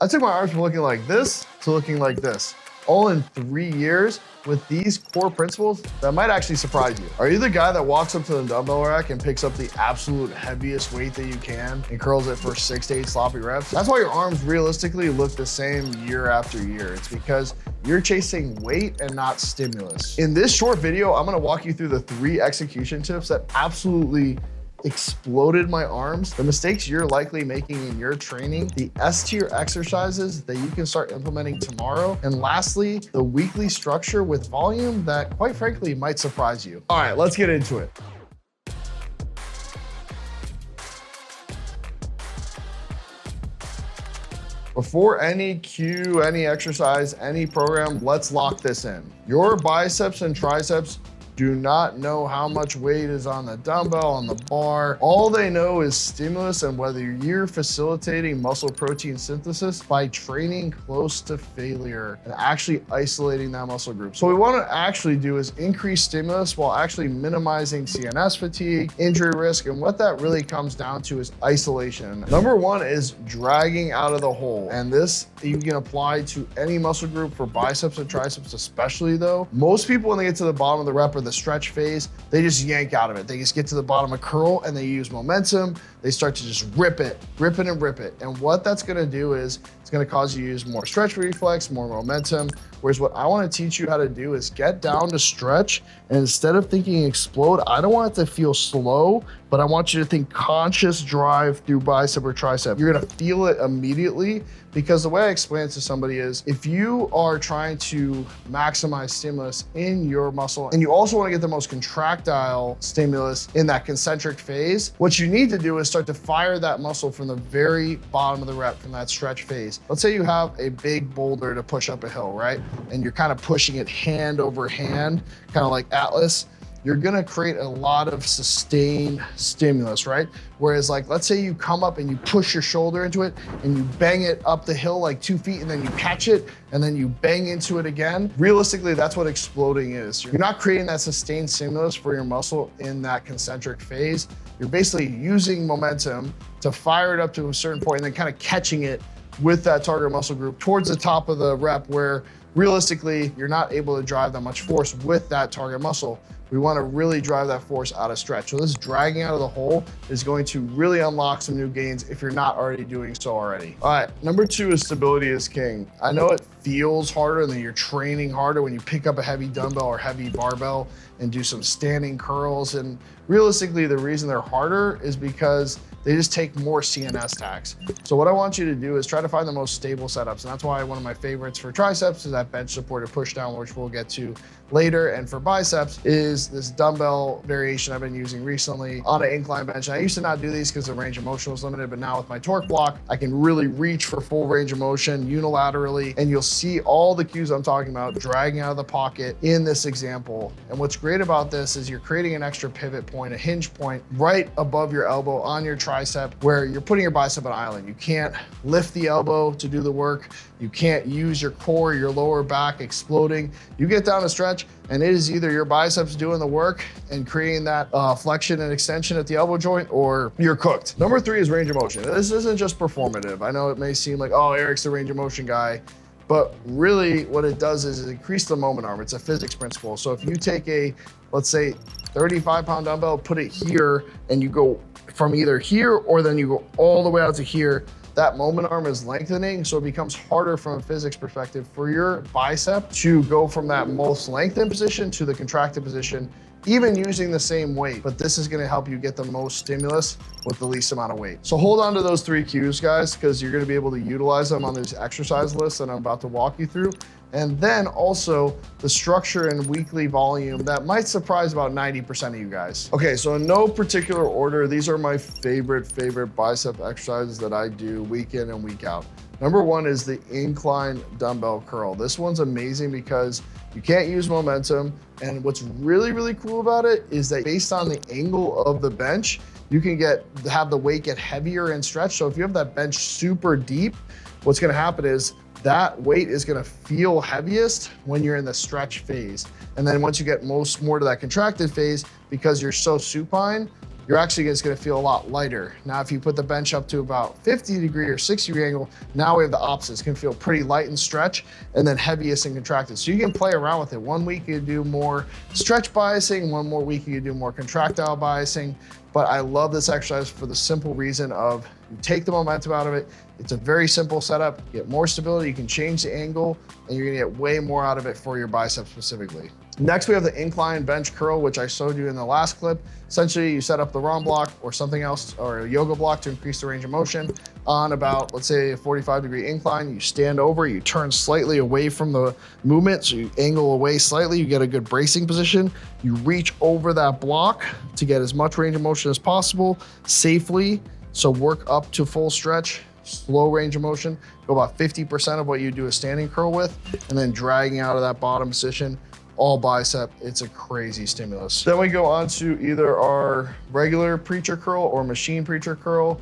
I took my arms from looking like this to looking like this, all in 3 years with these core principles that might actually surprise you. Are you the guy that walks up to the dumbbell rack and picks up the absolute heaviest weight that you can and curls it for 6 to 8 sloppy reps? That's why your arms realistically look the same year after year. It's because you're chasing weight and not stimulus. In this short video, I'm gonna walk you through the 3 execution tips that absolutely exploded my arms, the mistakes you're likely making in your training, the S-tier exercises that you can start implementing tomorrow, and lastly, the weekly structure with volume that, quite frankly, might surprise you. All right, let's get into it. Before any cue, any exercise, any program, let's lock this in. Your biceps and triceps do not know how much weight is on the dumbbell, on the bar. All they know is stimulus and whether you're facilitating muscle protein synthesis by training close to failure and actually isolating that muscle group. So what we want to actually do is increase stimulus while actually minimizing CNS fatigue, injury risk, and what that really comes down to is isolation. Number 1 is dragging out of the hole. And this you can apply to any muscle group for biceps and triceps especially though. Most people when they get to the bottom of the rep or the stretch phase, they just yank out of it. They just get to the bottom of curl and they use momentum. They start to just rip it. And what that's gonna do is it's gonna cause you to use more stretch reflex, more momentum. Whereas what I wanna teach you how to do is get down to stretch, and instead of thinking explode, I don't want it to feel slow, but I want you to think conscious drive through bicep or tricep. You're gonna feel it immediately, because the way I explain it to somebody is, if you are trying to maximize stimulus in your muscle, and you also wanna get the most contractile stimulus in that concentric phase, what you need to do is start to fire that muscle from the very bottom of the rep, from that stretch phase. Let's say you have a big boulder to push up a hill, right? And you're kind of pushing it hand over hand, kind of like Atlas. You're gonna create a lot of sustained stimulus, right? Whereas like, let's say you come up and you push your shoulder into it and you bang it up the hill like 2 feet and then you catch it and then you bang into it again. Realistically, that's what exploding is. You're not creating that sustained stimulus for your muscle in that concentric phase. You're basically using momentum to fire it up to a certain point and then kind of catching it with that target muscle group towards the top of the rep, where realistically, you're not able to drive that much force with that target muscle. We want to really drive that force out of stretch. So this dragging out of the hole is going to really unlock some new gains if you're not already doing so already. All right, number 2 is stability is king. I know it feels harder and that you're training harder when you pick up a heavy dumbbell or heavy barbell and do some standing curls. And realistically, the reason they're harder is because they just take more CNS tax. So what I want you to do is try to find the most stable setups. And that's why one of my favorites for triceps is that bench supported push down, which we'll get to later. And for biceps is this dumbbell variation I've been using recently on an incline bench. And I used to not do these because the range of motion was limited, but now with my torque block, I can really reach for full range of motion unilaterally. And you'll see all the cues I'm talking about dragging out of the pocket in this example. And what's great about this is you're creating an extra pivot point, a hinge point right above your elbow on your tricep, where you're putting your bicep on island. You can't lift the elbow to do the work. You can't use your core, your lower back exploding. You get down to stretch and it is either your biceps doing the work and creating that flexion and extension at the elbow joint, or you're cooked. Number 3 is range of motion. This isn't just performative. I know it may seem like, oh, Eric's the range of motion guy, but really what it does is increase the moment arm. It's a physics principle. So if you take a, let's say 35-pound dumbbell, put it here, and you go from either here or then you go all the way out to here, that moment arm is lengthening, so it becomes harder from a physics perspective for your bicep to go from that most lengthened position to the contracted position, even using the same weight. But this is gonna help you get the most stimulus with the least amount of weight. So hold on to those 3 cues, guys, because you're gonna be able to utilize them on these exercise lists that I'm about to walk you through. And then also the structure and weekly volume that might surprise about 90% of you guys. Okay, so in no particular order, these are my favorite bicep exercises that I do week in and week out. Number 1 is the incline dumbbell curl. This one's amazing because you can't use momentum. And what's really cool about it is that based on the angle of the bench, you can have the weight get heavier and stretch. So if you have that bench super deep, what's gonna happen is that weight is gonna feel heaviest when you're in the stretch phase. And then once you get more to that contracted phase, because you're so supine, you're actually just gonna feel a lot lighter. Now, if you put the bench up to about 50-degree or 60-degree angle, now we have the opposite. It's gonna feel pretty light and stretch, and then heaviest and contracted. So you can play around with it. One week you do more stretch biasing, one more week you do more contractile biasing. But I love this exercise for the simple reason of you take the momentum out of it. It's a very simple setup. You get more stability, you can change the angle, and you're gonna get way more out of it for your biceps specifically. Next, we have the incline bench curl, which I showed you in the last clip. Essentially, you set up the ROM block or something else, or a yoga block to increase the range of motion on about, let's say, a 45-degree incline. You stand over, you turn slightly away from the movement, so you angle away slightly, you get a good bracing position. You reach over that block to get as much range of motion as possible safely. So work up to full stretch, slow range of motion, go about 50% of what you do a standing curl with, and then dragging out of that bottom position, all bicep. It's a crazy stimulus. Then we go on to either our regular preacher curl or machine preacher curl.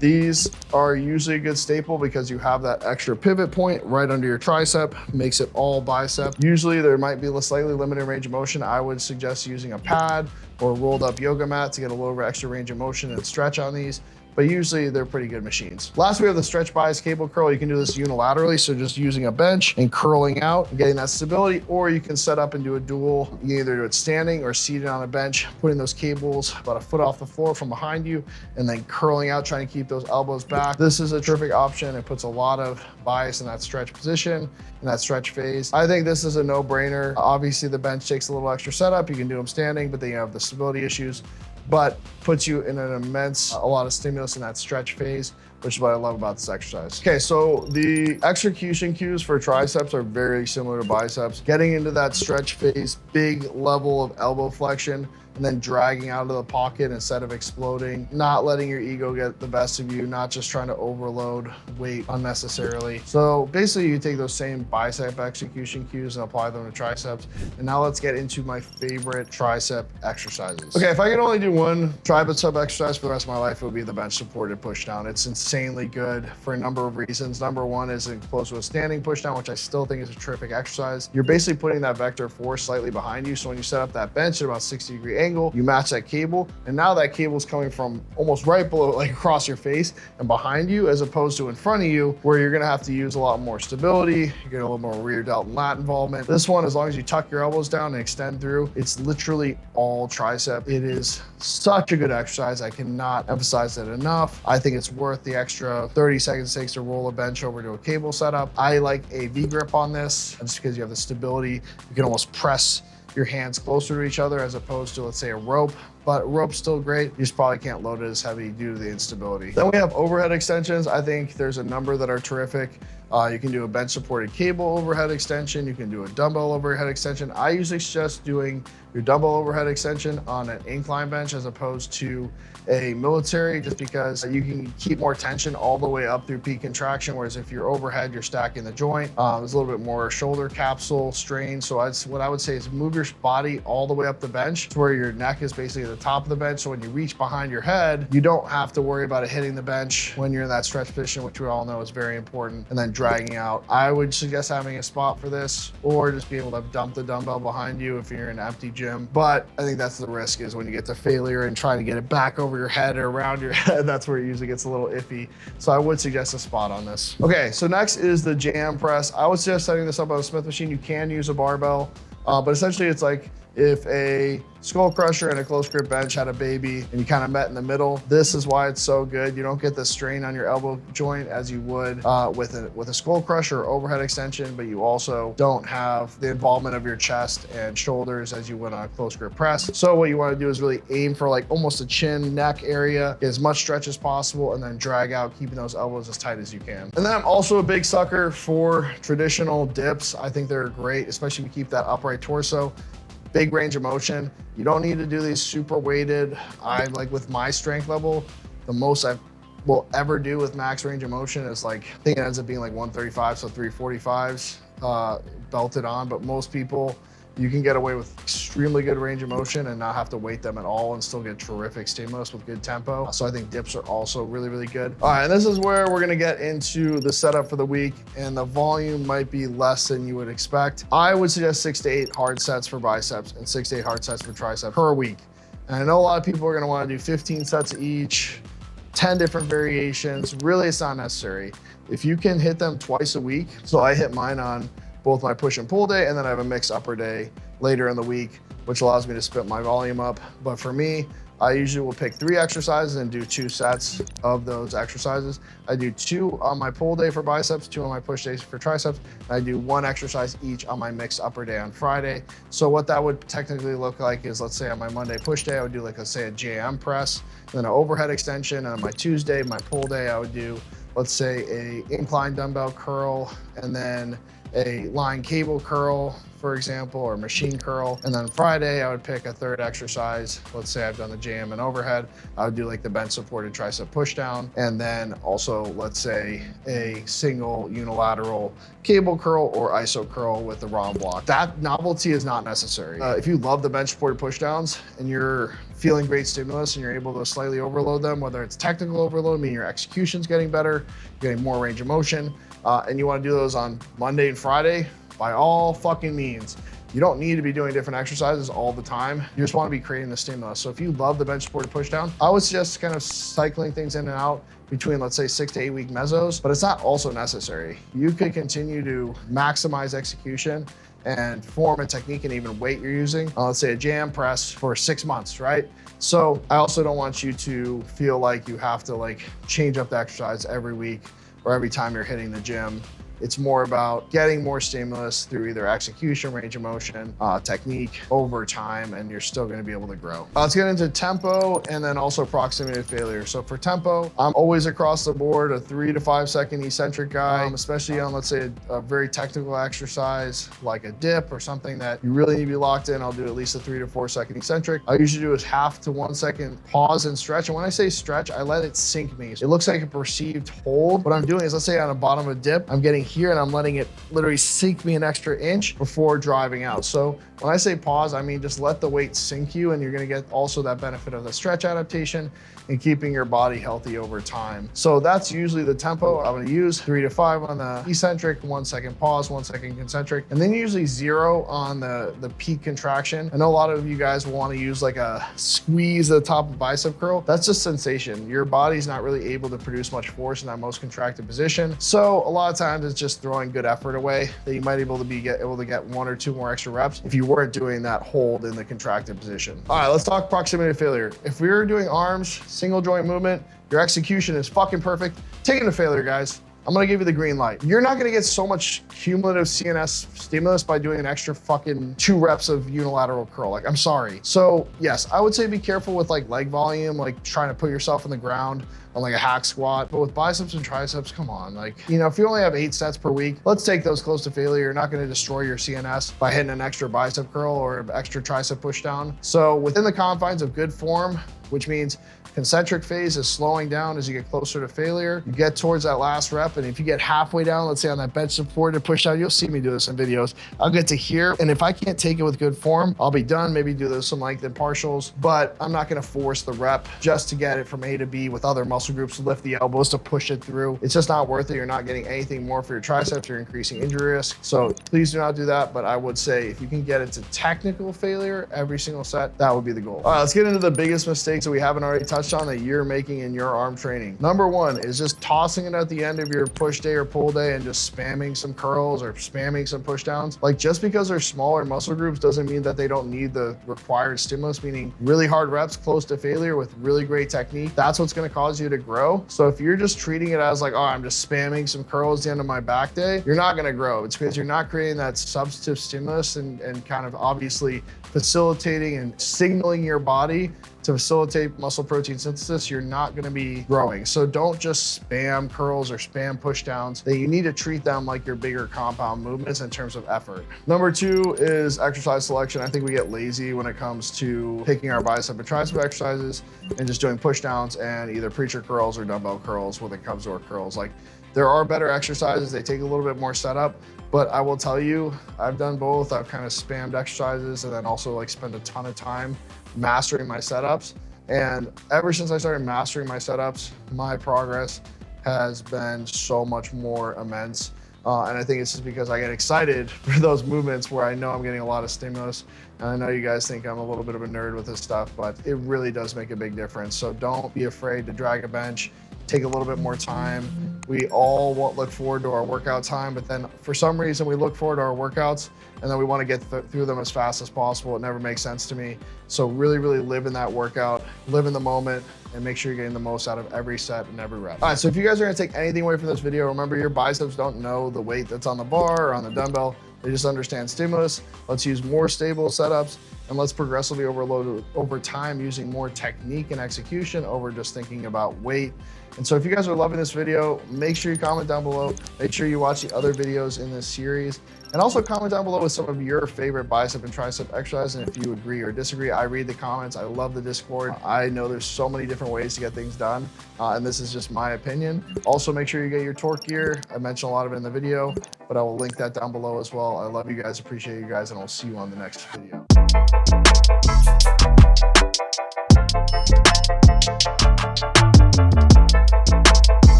These are usually a good staple because you have that extra pivot point right under your tricep, makes it all bicep. Usually there might be a slightly limited range of motion. I would suggest using a pad or a rolled up yoga mat to get a little extra range of motion and stretch on these. But usually they're pretty good machines. Last, we have the stretch bias cable curl. You can do this unilaterally, so just using a bench and curling out and getting that stability, or you can set up and do a dual. You can either do it standing or seated on a bench, putting those cables about a foot off the floor from behind you, and then curling out, trying to keep those elbows back. This is a terrific option. It puts a lot of bias in that stretch position, in that stretch phase. I think this is a no-brainer. Obviously, the bench takes a little extra setup. You can do them standing, but then you have the stability issues, but puts you in an immense, a lot of stimulus in that stretch phase, which is what I love about this exercise. Okay, so the execution cues for triceps are very similar to biceps. Getting into that stretch phase, big level of elbow flexion, and then dragging out of the pocket instead of exploding, not letting your ego get the best of you, not just trying to overload weight unnecessarily. So basically you take those same bicep execution cues and apply them to triceps. And now let's get into my favorite tricep exercises. Okay, if I could only do one tricep exercise for the rest of my life, it would be the bench supported push down. It's insanely good for a number of reasons. Number one is it's close to a standing push down, which I still think is a terrific exercise. You're basically putting that vector of force slightly behind you. So when you set up that bench at about 60-degree angle, you match that cable, and now that cable is coming from almost right below, like across your face and behind you, as opposed to in front of you, where you're gonna have to use a lot more stability. You get a little more rear delt and lat involvement. This one, as long as you tuck your elbows down and extend through, it's literally all tricep. It is such a good exercise. I cannot emphasize it enough. I think it's worth the extra 30 seconds it takes to roll a bench over to a cable setup. I like a V-grip on this, just because you have the stability. You can almost press your hands closer to each other as opposed to, let's say, a rope. But rope's still great. You just probably can't load it as heavy due to the instability. Then we have overhead extensions. I think there's a number that are terrific. You can do a bench supported cable overhead extension. You can do a dumbbell overhead extension. I usually suggest doing your dumbbell overhead extension on an incline bench as opposed to a military, just because you can keep more tension all the way up through peak contraction. Whereas if you're overhead, you're stacking the joint. There's a little bit more shoulder capsule strain. So what I would say is move your body all the way up the bench to where your neck is basically at the top of the bench. So when you reach behind your head, you don't have to worry about it hitting the bench when you're in that stretch position, which we all know is very important, and then dragging out. I would suggest having a spot for this, or just be able to dump the dumbbell behind you if you're in an empty gym. But I think that's the risk, is when you get to failure and trying to get it back over your head or around your head, that's where it usually gets a little iffy. So I would suggest a spot on this. Okay, so next is the jam press. I would suggest setting this up on a Smith machine. You can use a barbell, but essentially it's like if a skull crusher and a close grip bench had a baby and you kind of met in the middle, this is why it's so good. You don't get the strain on your elbow joint as you would with a skull crusher or overhead extension, but you also don't have the involvement of your chest and shoulders as you would on a close grip press. So what you want to do is really aim for like almost a chin, neck area, get as much stretch as possible, and then drag out, keeping those elbows as tight as you can. And then I'm also a big sucker for traditional dips. I think they're great, especially if you keep that upright torso. Big range of motion. You don't need to do these super weighted. I like, with my strength level, the most I will ever do with max range of motion is like, I think it ends up being like 135, so 345s belted on. But most people, you can get away with extremely good range of motion and not have to weight them at all and still get terrific stimulus with good tempo. So I think dips are also really, really good. All right, and this is where we're gonna get into the setup for the week, and the volume might be less than you would expect. I would suggest 6 to 8 hard sets for biceps and 6 to 8 hard sets for triceps per week. And I know a lot of people are gonna wanna do 15 sets each, 10 different variations. Really, it's not necessary. If you can hit them twice a week, so I hit mine on both my push and pull day, and then I have a mixed upper day later in the week, which allows me to split my volume up. But for me, I usually will pick 3 exercises and do 2 sets of those exercises. I do 2 on my pull day for biceps, 2 on my push days for triceps. And I do 1 exercise each on my mixed upper day on Friday. So what that would technically look like is, let's say on my Monday push day, I would do like, let's say a JM press, then an overhead extension. And on my Tuesday, my pull day, I would do, let's say a incline dumbbell curl, and then a line cable curl, for example, or machine curl. And then Friday, I would pick a 3rd exercise. Let's say I've done the JM and overhead. I would do like the bench supported tricep push down. And then also, let's say a single unilateral cable curl or iso curl with the ROM block. That novelty is not necessary. If you love the bench supported push downs and you're feeling great stimulus and you're able to slightly overload them, whether it's technical overload, meaning your execution's getting better, you're getting more range of motion, and you want to do those on Monday and Friday, by all fucking means. You don't need to be doing different exercises all the time. You just want to be creating the stimulus. So if you love the bench supported push down, I would suggest kind of cycling things in and out between, let's say, 6 to 8 week mesos, but it's not also necessary. You could continue to maximize execution and form and technique and even weight you're using. Let's say a jam press for 6 months, right? So I also don't want you to feel like you have to like change up the exercise every week or every time you're hitting the gym. It's more about getting more stimulus through either execution, range of motion, technique over time, and you're still gonna be able to grow. Let's get into tempo and then also proximity to failure. So for tempo, I'm always across the board a 3 to 5 second eccentric guy, especially on, let's say, a very technical exercise like a dip or something that you really need to be locked in. I'll do at least a 3 to 4 second eccentric. I usually do a half to 1 second pause and stretch. And when I say stretch, I let it sink me. It looks like a perceived hold. What I'm doing is, let's say on the bottom of a dip, I'm getting here and I'm letting it literally sink me an extra inch before driving out. So when I say pause, I mean just let the weight sink you, and you're gonna get also that benefit of the stretch adaptation and keeping your body healthy over time. So that's usually the tempo I'm gonna use. 3 to 5 on the eccentric, 1 second pause, 1 second concentric, and then usually 0 on the peak contraction. I know a lot of you guys wanna use like a squeeze at the top of bicep curl. That's just sensation. Your body's not really able to produce much force in that most contracted position. So a lot of times it's just throwing good effort away that you might be able to get 1 or 2 more extra reps if you weren't doing that hold in the contracted position. All right, let's talk proximity to failure. If we were doing arms, single joint movement, your execution is fucking perfect, take it to failure, guys. I'm gonna give you the green light. You're not gonna get so much cumulative CNS stimulus by doing an extra fucking 2 reps of unilateral curl. Like, I'm sorry. So yes, I would say be careful with like leg volume, like trying to put yourself on the ground on like a hack squat. But with biceps and triceps, come on. Like, you know, if you only have 8 sets per week, let's take those close to failure. You're not gonna destroy your CNS by hitting an extra bicep curl or an extra tricep push down. So within the confines of good form, which means concentric phase is slowing down as you get closer to failure. You get towards that last rep, and if you get halfway down, let's say on that bench supported push down, you'll see me do this in videos. I'll get to here, and if I can't take it with good form, I'll be done, maybe do this some length and partials, but I'm not gonna force the rep just to get it from A to B with other muscle groups to lift the elbows to push it through. It's just not worth it. You're not getting anything more for your triceps. You're increasing injury risk. So please do not do that, but I would say if you can get it to technical failure every single set, that would be the goal. All right, let's get into the biggest mistakes that we haven't already touched on that you're making in your arm training. Number 1 is just tossing it at the end of your push day or pull day and just spamming some curls or spamming some push downs. Like, just because they're smaller muscle groups doesn't mean that they don't need the required stimulus, meaning really hard reps close to failure with really great technique. That's what's gonna cause you to grow. So if you're just treating it as like, oh, I'm just spamming some curls at the end of my back day, you're not gonna grow. It's because you're not creating that substantive stimulus and kind of obviously facilitating and signaling your body to facilitate muscle protein synthesis. You're not gonna be growing. So don't just spam curls or spam push downs. That you need to treat them like your bigger compound movements in terms of effort. Number 2 is exercise selection. I think we get lazy when it comes to picking our bicep and tricep exercises and just doing push downs and either preacher curls or dumbbell curls when it comes to our curls. Like, there are better exercises. They take a little bit more setup, but I will tell you, I've done both. I've kind of spammed exercises and then also like spent a ton of time mastering my setups. And ever since I started mastering my setups, my progress has been so much more immense. And I think it's just because I get excited for those movements where I know I'm getting a lot of stimulus. And I know you guys think I'm a little bit of a nerd with this stuff, but it really does make a big difference. So don't be afraid to drag a bench. Take a little bit more time. We all look forward to our workout time, but then for some reason we look forward to our workouts and then we want to get through them as fast as possible. It never makes sense to me. So really, really live in that workout, live in the moment, and make sure you're getting the most out of every set and every rep. All right, so if you guys are gonna take anything away from this video, remember your biceps don't know the weight that's on the bar or on the dumbbell. They just understand stimulus. Let's use more stable setups and let's progressively overload over time using more technique and execution over just thinking about weight. And so if you guys are loving this video, make sure you comment down below. Make sure you watch the other videos in this series. And also comment down below with some of your favorite bicep and tricep exercises and if you agree or disagree. I read the comments. I love the Discord. I know there's so many different ways to get things done. And this is just my opinion. Also, make sure you get your torque gear. I mentioned a lot of it in the video, but I will link that down below as well. I love you guys, appreciate you guys, and I'll see you on the next video.